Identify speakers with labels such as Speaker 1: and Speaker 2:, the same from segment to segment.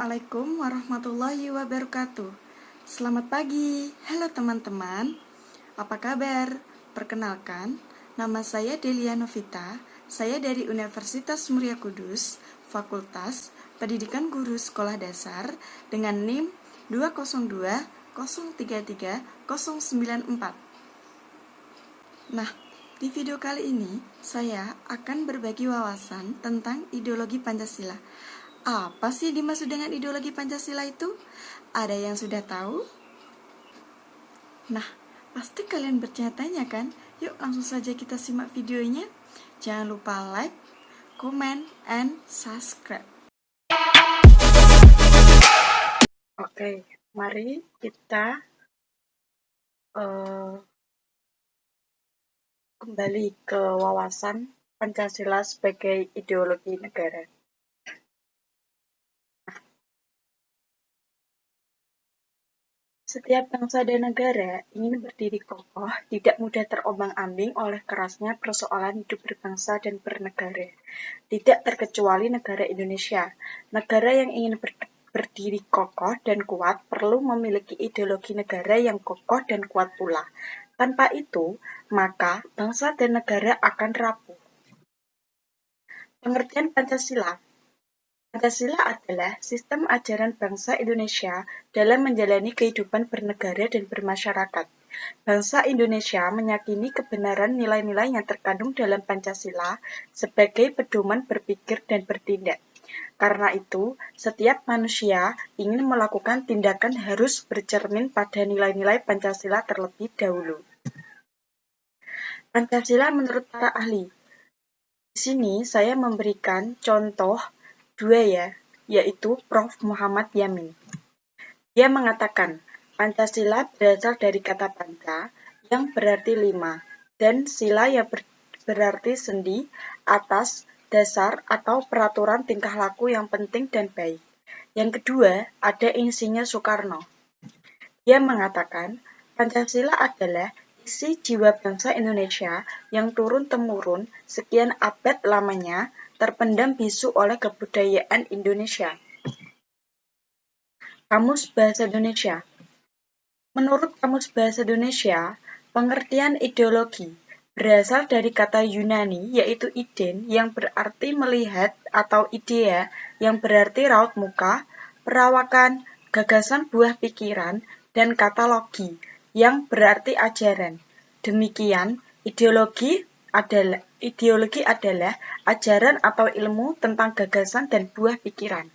Speaker 1: Assalamualaikum warahmatullahi wabarakatuh. Selamat pagi, halo teman-teman. Apa kabar? Perkenalkan, nama saya Delia Novita. Saya dari Universitas Muria Kudus, Fakultas Pendidikan Guru Sekolah Dasar dengan NIM 202033094. Nah, di video kali ini saya akan berbagi wawasan tentang ideologi Pancasila. Apa sih dimaksud dengan ideologi Pancasila itu? Ada yang sudah tahu? Nah, pasti kalian bertanya-tanya kan? Yuk langsung saja kita simak videonya. Jangan lupa like, comment, and subscribe. Oke, mari kita kembali ke wawasan Pancasila sebagai ideologi negara. Setiap bangsa dan negara ingin berdiri kokoh, tidak mudah terombang-ambing oleh kerasnya persoalan hidup berbangsa dan bernegara. Tidak terkecuali negara Indonesia. Negara yang ingin berdiri kokoh dan kuat perlu memiliki ideologi negara yang kokoh dan kuat pula. Tanpa itu, maka bangsa dan negara akan rapuh. Pengertian Pancasila. Pancasila adalah sistem ajaran bangsa Indonesia dalam menjalani kehidupan bernegara dan bermasyarakat. Bangsa Indonesia meyakini kebenaran nilai-nilai yang terkandung dalam Pancasila sebagai pedoman berpikir dan bertindak. Karena itu, setiap manusia ingin melakukan tindakan harus bercermin pada nilai-nilai Pancasila terlebih dahulu. Pancasila menurut para ahli. Di sini saya memberikan contoh dua yaitu Prof. Muhammad Yamin. Dia mengatakan, Pancasila berasal dari kata panca yang berarti 5 dan sila yang berarti sendi, atas, dasar, atau peraturan tingkah laku yang penting dan baik. Yang kedua, ada Insinyur Soekarno. Dia mengatakan, Pancasila adalah isi jiwa bangsa Indonesia yang turun-temurun sekian abad lamanya terpendam bisu oleh kebudayaan Indonesia. Kamus Bahasa Indonesia. Menurut Kamus Bahasa Indonesia, pengertian ideologi berasal dari kata Yunani yaitu iden yang berarti melihat atau idea yang berarti raut muka, perawakan, gagasan buah pikiran, dan kata logi yang berarti ajaran. Demikian, ideologi adalah ajaran atau ilmu tentang gagasan dan buah pikiran.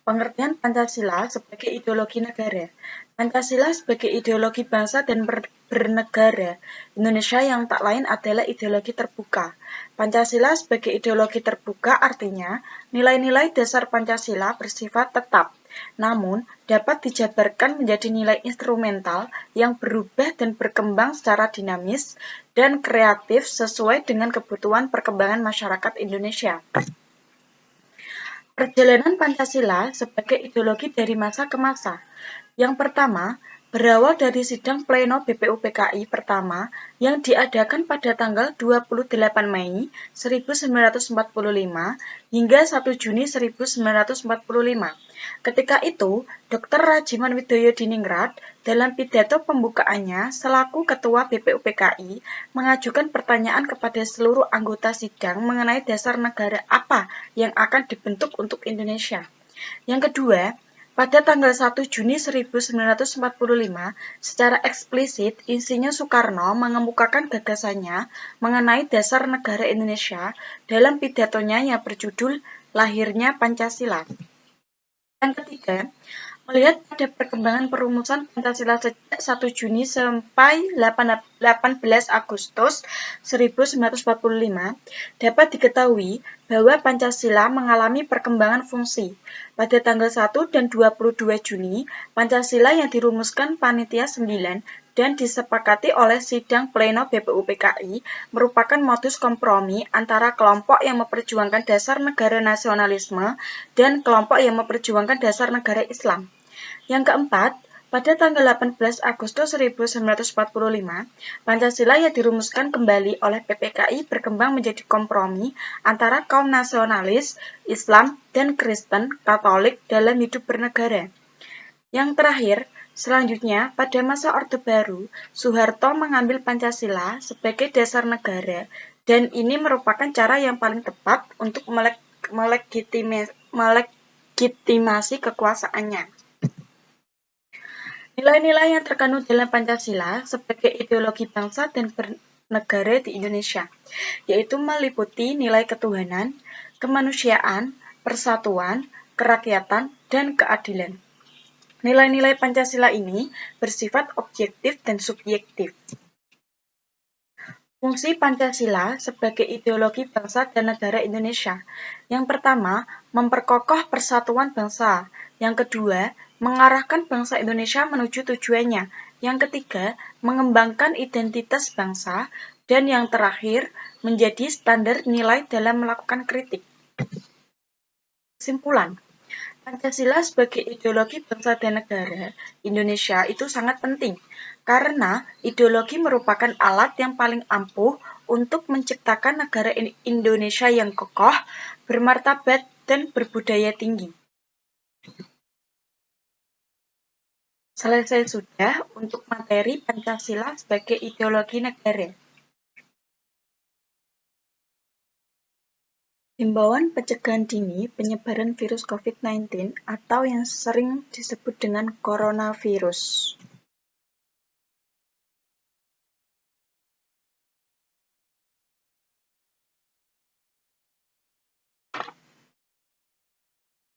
Speaker 1: Pengertian Pancasila sebagai ideologi negara. Pancasila sebagai ideologi bangsa dan bernegara Indonesia yang tak lain adalah ideologi terbuka. Pancasila sebagai ideologi terbuka artinya nilai-nilai dasar Pancasila bersifat tetap, namun dapat dijabarkan menjadi nilai instrumental yang berubah dan berkembang secara dinamis dan kreatif sesuai dengan kebutuhan perkembangan masyarakat Indonesia. Perjalanan Pancasila sebagai ideologi dari masa ke masa. Yang pertama, berawal dari sidang pleno BPUPKI pertama yang diadakan pada tanggal 28 Mei 1945 hingga 1 Juni 1945. Ketika itu, Dr. Rajiman Widoyodiningrat dalam pidato pembukaannya selaku Ketua BPUPKI mengajukan pertanyaan kepada seluruh anggota sidang mengenai dasar negara apa yang akan dibentuk untuk Indonesia. Yang kedua, pada tanggal 1 Juni 1945, secara eksplisit, Insinyur Soekarno mengemukakan gagasannya mengenai dasar negara Indonesia dalam pidatonya yang berjudul Lahirnya Pancasila. Yang ketiga, melihat pada perkembangan perumusan Pancasila sejak 1 Juni sampai 18 Agustus 1945, dapat diketahui bahwa Pancasila mengalami perkembangan fungsi. Pada tanggal 1 dan 22 Juni, Pancasila yang dirumuskan Panitia 9 dan disepakati oleh sidang pleno BPUPKI merupakan modus kompromi antara kelompok yang memperjuangkan dasar negara nasionalisme dan kelompok yang memperjuangkan dasar negara Islam. Yang keempat, Pada tanggal 18 Agustus 1945, Pancasila yang dirumuskan kembali oleh PPKI berkembang menjadi kompromi antara kaum nasionalis, Islam, dan Kristen Katolik dalam hidup bernegara. Yang terakhir, selanjutnya, pada masa Orde Baru, Soeharto mengambil Pancasila sebagai dasar negara, dan ini merupakan cara yang paling tepat untuk melegitimasi kekuasaannya. Nilai-nilai yang terkandung dalam Pancasila sebagai ideologi bangsa dan bernegara di Indonesia, yaitu meliputi nilai ketuhanan, kemanusiaan, persatuan, kerakyatan, dan keadilan. Nilai-nilai Pancasila ini bersifat objektif dan subjektif. Fungsi Pancasila sebagai ideologi bangsa dan negara Indonesia. Yang pertama, memperkokoh persatuan bangsa. Yang kedua, mengarahkan bangsa Indonesia menuju tujuannya. Yang ketiga, mengembangkan identitas bangsa. Dan yang terakhir, menjadi standar nilai dalam melakukan kritik. Kesimpulan, Pancasila sebagai ideologi bangsa dan negara Indonesia itu sangat penting, karena ideologi merupakan alat yang paling ampuh untuk menciptakan negara Indonesia yang kokoh, bermartabat, dan berbudaya tinggi. Selesai sudah untuk materi Pancasila sebagai ideologi negara. Himbauan pencegahan dini penyebaran virus COVID-19 atau yang sering disebut dengan coronavirus.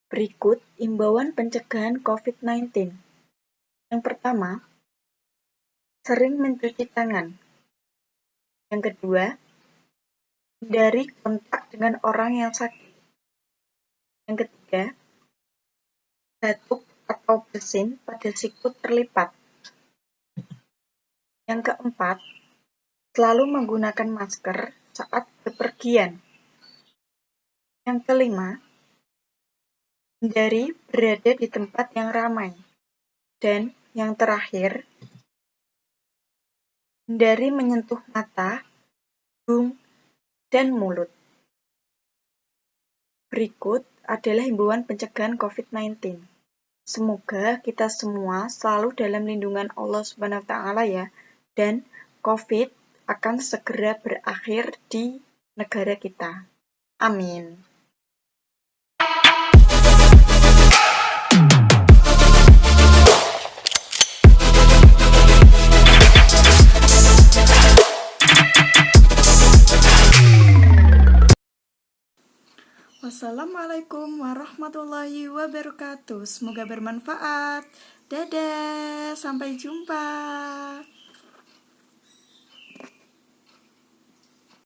Speaker 1: Berikut himbauan pencegahan COVID-19. Yang pertama, sering mencuci tangan. Yang kedua, hindari kontak dengan orang yang sakit. Yang ketiga, batuk atau bersin pada sikut terlipat. Yang keempat, selalu menggunakan masker saat bepergian. Yang kelima, hindari berada di tempat yang ramai. Dan yang terakhir, hindari menyentuh mata, hidung, dan mulut. Berikut adalah himbauan pencegahan COVID-19. Semoga kita semua selalu dalam lindungan Allah SWT ya, dan COVID akan segera berakhir di negara kita. Amin.
Speaker 2: Wassalamualaikum warahmatullahi wabarakatuh. Semoga bermanfaat. Dadah, sampai jumpa.